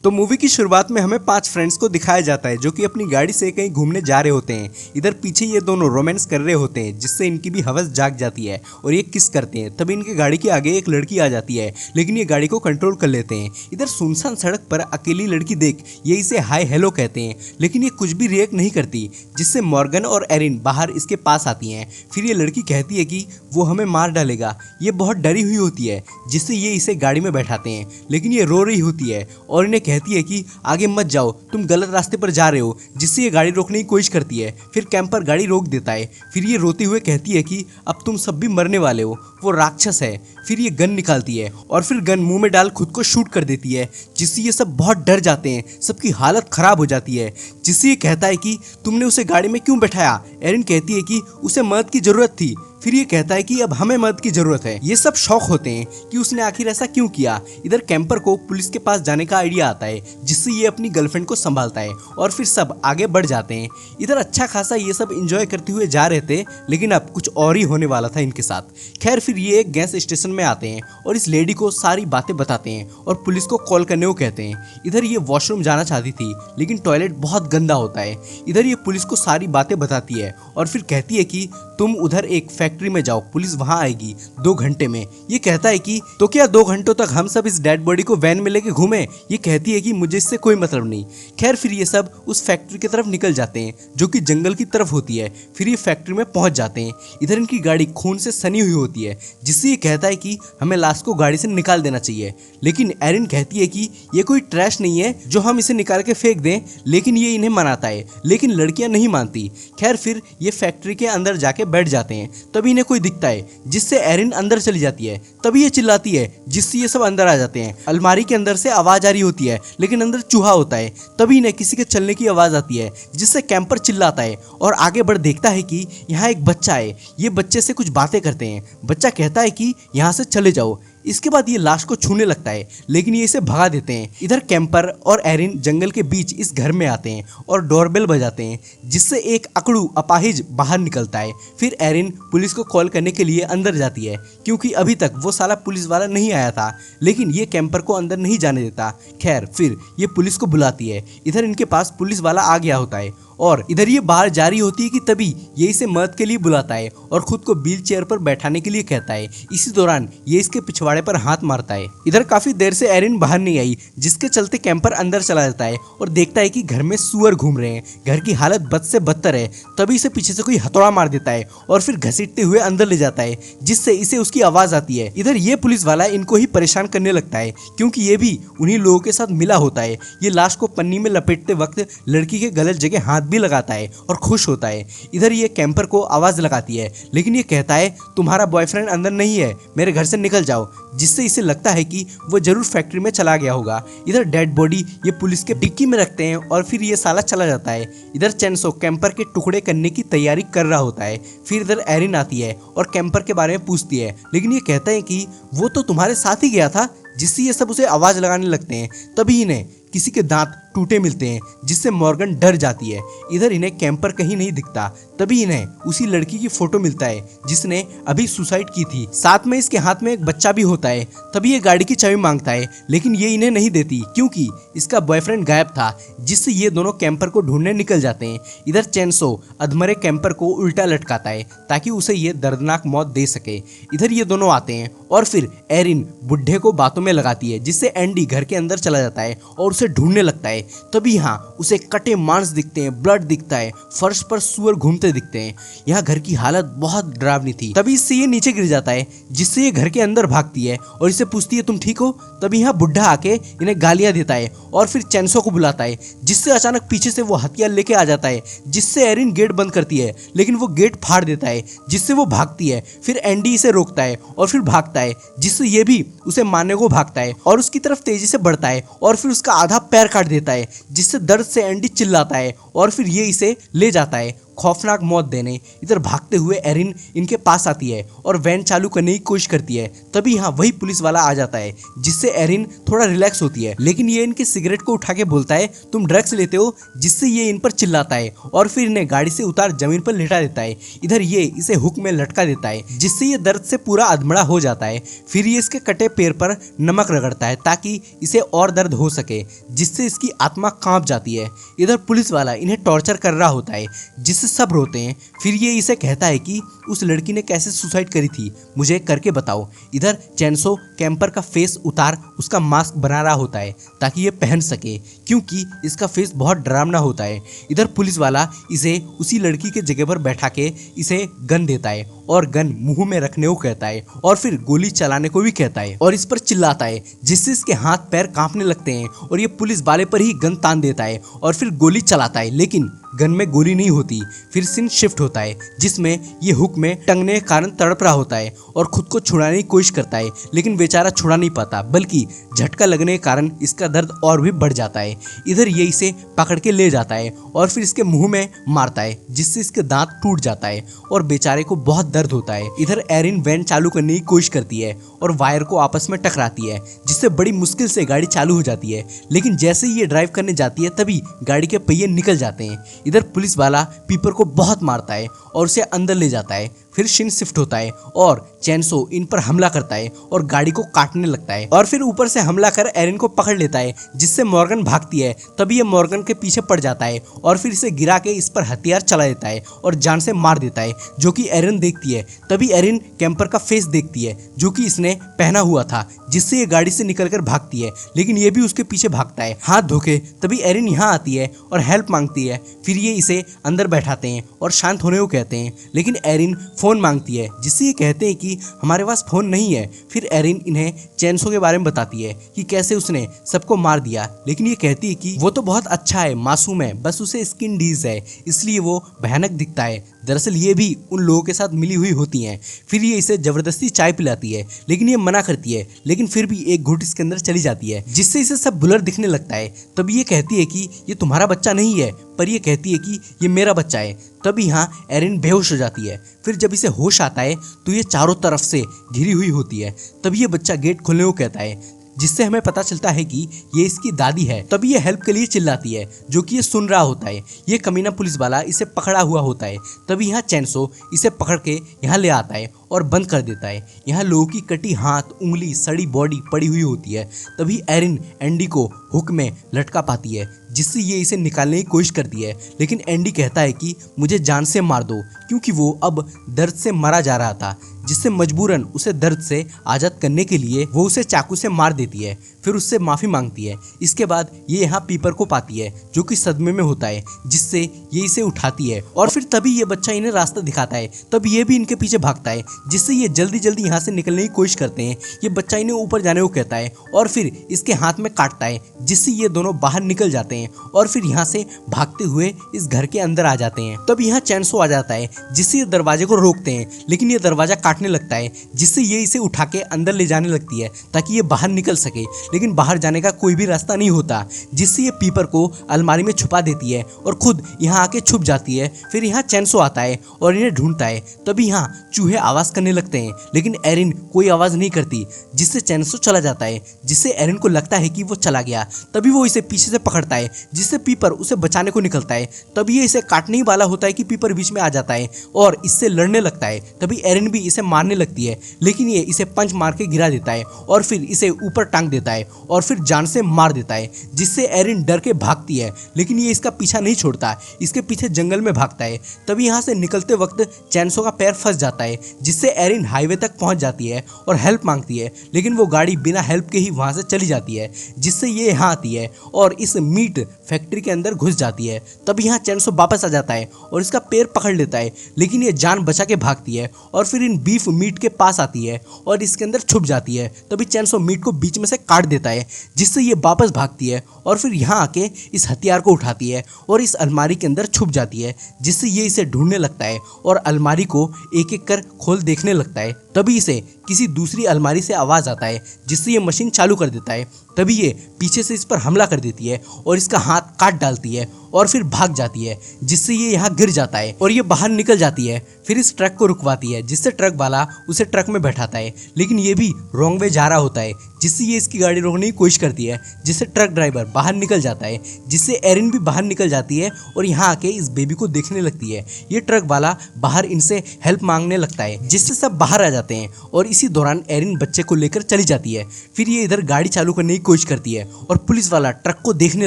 तो मूवी की शुरुआत में हमें 5 फ्रेंड्स को दिखाया जाता है जो कि अपनी गाड़ी से कहीं घूमने जा रहे होते हैं। इधर पीछे ये दोनों रोमांस कर रहे होते हैं जिससे इनकी भी हवस जाग जाती है और ये किस करते हैं। तभी इनकी गाड़ी के आगे एक लड़की आ जाती है लेकिन ये गाड़ी को कंट्रोल कर लेते हैं। इधर सुनसान सड़क पर अकेली लड़की देख ये इसे हाय हेलो कहते हैं लेकिन ये कुछ भी रिएक्ट नहीं करती, जिससे मॉर्गन और एरिन बाहर इसके पास आती हैं। फिर ये लड़की कहती है कि वो हमें मार डालेगा। ये बहुत डरी हुई होती है जिससे ये इसे गाड़ी में बैठाते हैं लेकिन ये रो रही होती है और इन्हें कहती है कि आगे मत जाओ, तुम गलत रास्ते पर जा रहे हो, जिससे ये गाड़ी रोकने की कोशिश करती है। फिर कैंपर गाड़ी रोक देता है। फिर ये रोते हुए कहती है कि अब तुम सब भी मरने वाले हो, वो राक्षस है। फिर ये गन निकालती है और फिर गन मुंह में डाल खुद को शूट कर देती है, जिससे ये सब बहुत डर जाते हैं। सबकी हालत खराब हो जाती है, जिससे ये कहता है कि तुमने उसे गाड़ी में क्यों बैठाया। एरिन कहती है कि उसे मदद की जरूरत थी। फिर ये कहता है कि अब हमें मदद की जरूरत है। ये सब शौक होते हैं कि उसने आखिर ऐसा क्यों किया। इधर कैंपर को पुलिस के पास जाने का आइडिया आता है जिससे ये अपनी गर्लफ्रेंड को संभालता है और फिर सब आगे बढ़ जाते हैं। इधर अच्छा खासा ये सब एंजॉय करते हुए जा रहे थे लेकिन अब कुछ और ही होने वाला था इनके साथ। खैर फिर ये एक गैस स्टेशन में आते हैं और इस लेडी को सारी बातें बताते हैं और पुलिस को कॉल करने को कहते हैं। इधर ये वॉशरूम जाना चाहती थी लेकिन टॉयलेट बहुत गंदा होता है। इधर ये पुलिस को सारी बातें बताती है और फिर कहती है कि तुम उधर एक फैक्ट्री में जाओ, पुलिस वहां आएगी 2 घंटे में। ये कहता है कि तो क्या 2 घंटों तक हम सब इस डेड बॉडी को वैन में लेके घूमें। ये कहती है कि मुझे इससे कोई मतलब नहीं। खैर फिर ये सब उस फैक्ट्री की तरफ निकल जाते हैं जो कि जंगल की तरफ होती है। फिर ये फैक्ट्री में पहुंच जाते हैं। इधर इनकी गाड़ी खून से सनी हुई होती है जिससे ये कहता है कि हमें लाश को गाड़ी से निकाल देना चाहिए, लेकिन एरिन कहती है कि ये कोई ट्रैश नहीं है जो हम इसे निकाल के फेंक दें, लेकिन ये इन्हें मनाता है लेकिन लड़कियां नहीं मानती। खैर फिर ये फैक्ट्री के अंदर जाके बैठ जाते हैं। तभी इन्हें कोई दिखता है जिससे एरिन अंदर चली जाती है। तभी ये चिल्लाती है जिससे ये सब अंदर आ जाते हैं। अलमारी के अंदर से आवाज आ रही होती है लेकिन अंदर चूहा होता है। तभी इन्हें किसी के चलने की आवाज आती है जिससे कैंपर चिल्लाता है और आगे बढ़ देखता है कि यहाँ एक बच्चा है। ये बच्चे से कुछ बातें करते हैं। बच्चा कहता है कि यहाँ से चले जाओ। इसके बाद ये लाश को छूने लगता है लेकिन ये इसे भगा देते हैं। इधर कैंपर और एरिन जंगल के बीच इस घर में आते हैं और डोरबेल बजाते हैं जिससे एक अकड़ू अपाहिज बाहर निकलता है। फिर एरिन पुलिस को कॉल करने के लिए अंदर जाती है क्योंकि अभी तक वो साला पुलिस वाला नहीं आया था, लेकिन ये कैंपर को अंदर नहीं जाने देता। खैर फिर ये पुलिस को बुलाती है। इधर इनके पास पुलिस वाला आ गया होता है और इधर ये बाहर जा रही होती है कि तभी ये इसे मदद के लिए बुलाता है और खुद को व्हील चेयर पर बैठाने के लिए कहता है। इसी दौरान ये इसके पिछवाड़े पर हाथ मारता है। इधर काफी देर से एरिन बाहर नहीं आई जिसके चलते कैंपर अंदर चला जाता है और देखता है कि घर में सुअर घूम रहे हैं। घर की हालत बद से बदतर है। तभी इसे पीछे से कोई हथौड़ा मार देता है और फिर घसीटते हुए अंदर ले जाता है जिससे इसे उसकी आवाज आती है। इधर ये पुलिस वाला इनको ही परेशान करने लगता है क्योंकि ये भी उन्हीं लोगों के साथ मिला होता है। ये लाश को पन्नी में लपेटते वक्त लड़की के गलत जगह हाथ भी लगाता है और खुश होता है। इधर ये कैंपर को आवाज लगाती है लेकिन ये कहता है तुम्हारा बॉयफ्रेंड अंदर नहीं है, मेरे घर से निकल जाओ, जिससे इसे लगता है कि वो जरूर फैक्ट्री में चला गया होगा। इधर डेड बॉडी ये पुलिस के डिक्की में रखते हैं और फिर ये साला चला जाता है। इधर चैनसो कैंपर के टुकड़े करने की तैयारी कर रहा होता है। फिर इधर एरिन आती है और कैंपर के बारे में पूछती है लेकिन ये कहता है कि वो तो तुम्हारे साथ ही गया था, जिससे ये सब उसे आवाज लगाने लगते हैं। तभी इन्हें किसी के दांत टूटे मिलते हैं जिससे मॉर्गन डर जाती है। इधर इन्हें कैंपर कहीं नहीं दिखता। तभी इन्हें उसी लड़की की फोटो मिलता है जिसने अभी सुसाइड की थी। साथ में इसके हाथ में एक बच्चा भी होता है। तभी ये गाड़ी की चाबी मांगता है लेकिन ये इन्हें नहीं देती क्योंकि इसका बॉयफ्रेंड गायब था, जिससे ये दोनों कैंपर को ढूंढने निकल जाते हैं। इधर चैनसो अधमरे कैंपर को उल्टा लटकाता है ताकि उसे ये दर्दनाक मौत दे सके। इधर ये दोनों आते हैं और फिर एरिन बुढ़े को बातों में लगाती है जिससे एंडी घर के अंदर चला जाता है और उसे ढूंढने लगता है। तभी यहाँ उसे कटे मांस दिखते हैं, ब्लड दिखता है, फर्श पर सुअर घूमते दिखते हैं। यहाँ घर की हालत बहुत डरावनी थी। तभी इससे ये नीचे गिर जाता है जिससे ये घर के अंदर भागती है और इसे पूछती है तुम ठीक हो। तभी यहाँ बुढ़ा आके इन्हें गालियां देता है और फिर चैनसो को बुलाता है जिससे अचानक पीछे से वो हथियार लेके आ जाता है, जिससे एरिन गेट बंद करती है लेकिन वो गेट फाड़ देता है जिससे वो भागती है। फिर एंडी इसे रोकता है और फिर भागता है जिससे ये भी उसे मारने को भागता है और उसकी तरफ तेजी से बढ़ता है और फिर उसका आधा पैर काट देता है जिससे दर्द से एंडी चिल्लाता है और फिर ये इसे ले जाता है। खौफनाक मौत देने इधर भागते हुए एरिन इनके पास आती है और वैन चालू करने की कोशिश करती है। तभी यहाँ वही पुलिस वाला आ जाता है, जिससे एरिन थोड़ा रिलैक्स होती है। लेकिन ये इनके सिगरेट को उठा के बोलता है तुम ड्रग्स लेते हो, जिससे ये इन पर चिल्लाता है और फिर इन्हें गाड़ी से उतार जमीन पर लेटा देता है। इधर ये इसे हुक में लटका देता है, जिससे ये दर्द से पूरा अधमरा हो जाता है। फिर ये इसके कटे पैर पर नमक रगड़ता है ताकि इसे और दर्द हो सके, जिससे इसकी आत्मा कांप जाती है। इधर पुलिस वाला इन्हें टॉर्चर कर रहा होता है, जिससे सब रोते हैं। फिर ये इसे कहता है कि उस लड़की ने कैसे सुसाइड करी थी, मुझे करके बताओ। इधर चैनसो कैंपर का फेस उतार उसका मास्क बना रहा होता है ताकि ये पहन सके, क्योंकि इसका फेस बहुत डरावना होता है। इधर पुलिस वाला इसे उसी लड़की के जगह पर बैठा के इसे गन देता है और गन मुंह में रखने को कहता है और फिर गोली चलाने को भी कहता है और इस पर चिल्लाता है, जिससे इसके हाथ पैर कांपने लगते हैं और ये पुलिस वाले पर ही गन तान देता है और फिर गोली चलाता है। लेकिन गन में गोली नहीं होती। फिर सीन शिफ्ट होता है, जिसमें ये हुक में टंगने के कारण तड़प रहा होता है और खुद को छुड़ाने की कोशिश करता है, लेकिन बेचारा छुड़ा नहीं पाता, बल्कि झटका लगने के कारण इसका दर्द और भी बढ़ जाता है। इधर ये इसे पकड़ के ले जाता है और फिर इसके मुंह में मारता है, जिससे इसके दांत टूट जाता है और बेचारे को बहुत दर्द होता है। इधर एरिन वैन चालू करने की कोशिश करती है और वायर को आपस में टकराती है, जिससे बड़ी मुश्किल से गाड़ी चालू हो जाती है। लेकिन जैसे ही ये ड्राइव करने जाती है तभी गाड़ी के पहिए निकल जाते हैं। इधर पुलिस वाला पीपर को बहुत मारता है और उसे अंदर ले जाता है। फिर सीन शिफ्ट होता है और चैनसो इन पर हमला करता है और गाड़ी को काटने लगता है और फिर ऊपर से हमला कर एरिन को पकड़ लेता है, जिससे मॉर्गन भागती है। तभी ये मॉर्गन के पीछे पड़ जाता है और फिर इसे गिरा के इस पर हथियार चला देता है और जान से मार देता है, जो कि एरिन देखती है। तभी एरिन कैंपर का फेस देखती है जो कि इसने पहना हुआ था, जिससे ये गाड़ी से निकलकर भागती है। लेकिन ये भी उसके पीछे भागता है हाथ धोके। तभी एरिन यहाँ आती है और हेल्प मांगती है। फिर ये इसे अंदर बैठाते हैं और शांत होने को कहते हैं, लेकिन एरिन फोन मांगती है, जिससे ये कहते हैं कि हमारे पास फोन नहीं है। फिर एरिन इन्हें चैनसो के बारे में बताती है कि कैसे उसने सबको मार दिया, लेकिन ये कहती है कि वो तो बहुत अच्छा है, मासूम है, बस उसे स्किन डिजीज है, इसलिए वो भयानक दिखता है। दरअसल ये भी उन लोगों के साथ मिली हुई होती हैं। फिर ये इसे जबरदस्ती चाय पिलाती है, लेकिन ये मना करती है, लेकिन फिर भी एक घूंट इसके अंदर चली जाती है, जिससे इसे सब बुलर दिखने लगता है। तभी ये कहती है कि ये तुम्हारा बच्चा नहीं है, पर ये कहती है कि ये मेरा बच्चा है। तभी यहाँ एरिन बेहोश हो जाती है। फिर जब इसे होश आता है तो ये चारों तरफ से घिरी हुई होती है। तभी ये बच्चा गेट खोलने को कहता है, जिससे हमें पता चलता है कि ये इसकी दादी है। तभी ये हेल्प के लिए चिल्लाती है, जो कि ये सुन रहा होता है। ये कमीना पुलिस वाला इसे पकड़ा हुआ होता है। तभी यहाँ चैनसो इसे पकड़ के यहाँ ले आता है और बंद कर देता है। यहाँ लोगों की कटी हाथ, उंगली, सड़ी बॉडी पड़ी हुई होती है। तभी एरिन एंडी को हुक में लटका पाती है, जिससे ये इसे निकालने की कोशिश करती है। लेकिन एंडी कहता है कि मुझे जान से मार दो, क्योंकि वो अब दर्द से मरा जा रहा था, जिससे मजबूरन उसे दर्द से आज़ाद करने के लिए वो उसे चाकू से मार देती है। फिर उससे माफ़ी मांगती है। इसके बाद ये यहाँ पीपर को पाती है, जो कि सदमे में होता है, जिससे ये इसे उठाती है और फिर तभी ये बच्चा इन्हें रास्ता दिखाता है। तब ये भी इनके पीछे भागता है, जिससे ये जल्दी जल्दी यहाँ से निकलने की कोशिश करते हैं। ये बच्चा इन्हें ऊपर जाने को कहता है और फिर इसके हाथ में काटता है, जिससे ये दोनों बाहर निकल जाते हैं और फिर यहाँ से भागते हुए इस घर के अंदर आ जाते हैं। तब यहाँ चैनसो आ जाता है, जिससे ये दरवाजे को रोकते हैं, लेकिन ये दरवाजा काटने लगता है, जिससे ये इसे उठा के अंदर ले जाने लगती है ताकि ये बाहर निकल सके। लेकिन बाहर जाने का कोई भी रास्ता नहीं होता, जिससे ये पीपर को अलमारी में छुपा देती है और खुद यहाँ आके छुप जाती है। फिर यहाँ चैनसो आता है और इन्हें ढूंढता है। तभी यहाँ चूहे आवाज करने लगते हैं, लेकिन एरिन कोई आवाज नहीं करती, जिससे चैनसो चला जाता है, जिससे एरिन को लगता है कि वो चला गया। तभी वो इसे पीछे से पकड़ता है, जिससे पीपर उसे बचाने को निकलता है। तभी ये इसे काटने ही वाला होता है कि पीपर बीच में आ जाता है और इससे लड़ने लगता है। तभी एरिन भी इसे मारने लगती है, लेकिन ये इसे पंच मार के गिरा देता है और फिर इसे ऊपर टांग देता है और फिर जान से मार देता है, जिससे एरिन डर के भागती है। लेकिन ये इसका पीछा नहीं छोड़ता, इसके पीछे जंगल में भागता है। तभी यहाँ से निकलते वक्त चैनसो का पैर फंस जाता है, जिससे एरिन हाईवे तक पहुंच जाती है और हेल्प मांगती है, लेकिन वो गाड़ी बिना हेल्प के ही वहां से चली जाती है, जिससे ये यहाँ आती है और इस मीट फैक्ट्री के अंदर घुस जाती है। तब यहाँ चैनसो वापस आ जाता है और इसका पैर पकड़ लेता है, लेकिन ये जान बचा के भागती है और फिर इन बीफ मीट के पास आती है और इसके अंदर छुप जाती है। तभी चैनसो मीट को बीच में से काट देता है, जिससे ये वापस भागती है और फिर यहाँ आके इस हथियार को उठाती है और इस अलमारी के अंदर छुप जाती है, जिससे ये इसे ढूंढने लगता है और अलमारी को एक एक कर खोल देखने लगता है। तभी इसे किसी दूसरी अलमारी से आवाज़ आता है जिससे ये मशीन चालू कर देता है। तभी ये पीछे से इस पर हमला कर देती है और इसका हाथ काट डालती है और फिर भाग जाती है, जिससे ये यहाँ गिर जाता है और ये बाहर निकल जाती है। फिर इस ट्रक को रुकवाती है जिससे ट्रक वाला उसे ट्रक में बैठाता है, लेकिन ये भी रॉन्ग वे जा रहा होता है, जिससे ये इसकी गाड़ी रोकने की कोशिश करती है, जिससे ट्रक ड्राइवर बाहर निकल जाता है, जिससे एरिन भी बाहर निकल जाती है और यहाँ आके इस बेबी को देखने लगती है। ये ट्रक वाला बाहर इनसे हेल्प मांगने लगता है, जिससे सब बाहर आ जाते हैं और इसी दौरान एरिन बच्चे को लेकर चली जाती है। फिर ये इधर गाड़ी चालू करने की कोशिश करती है और पुलिस वाला ट्रक को देखने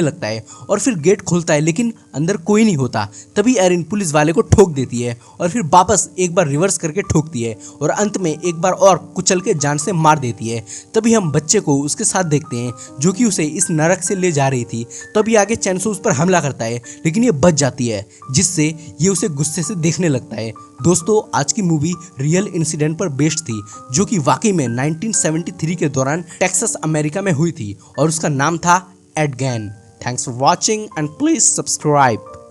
लगता है और फिर गेट खोलता है, लेकिन अंदर कोई नहीं होता। तभी एरिन पुलिस वाले को ठोक देती है और फिर वापस एक बार रिवर्स करके ठोकती है और अंत में एक बार और कुचल के जान से मार देती है। तभी हम बच्चे को उसके साथ देखते हैं जो कि उसे इस नरक से ले जा रही थी। तभी आगे चैनसो उस पर हमला करता है, लेकिन ये बच जाती है, जिससे ये उसे गुस्से से देखने लगता है। दोस्तों, आज की मूवी रियल इंसिडेंट पर बेस्ड थी, जो कि वाकई में 1973 के दौरान टेक्सास अमेरिका में हुई थी और उसका नाम था Ed Gein. Thanks for watching and please subscribe.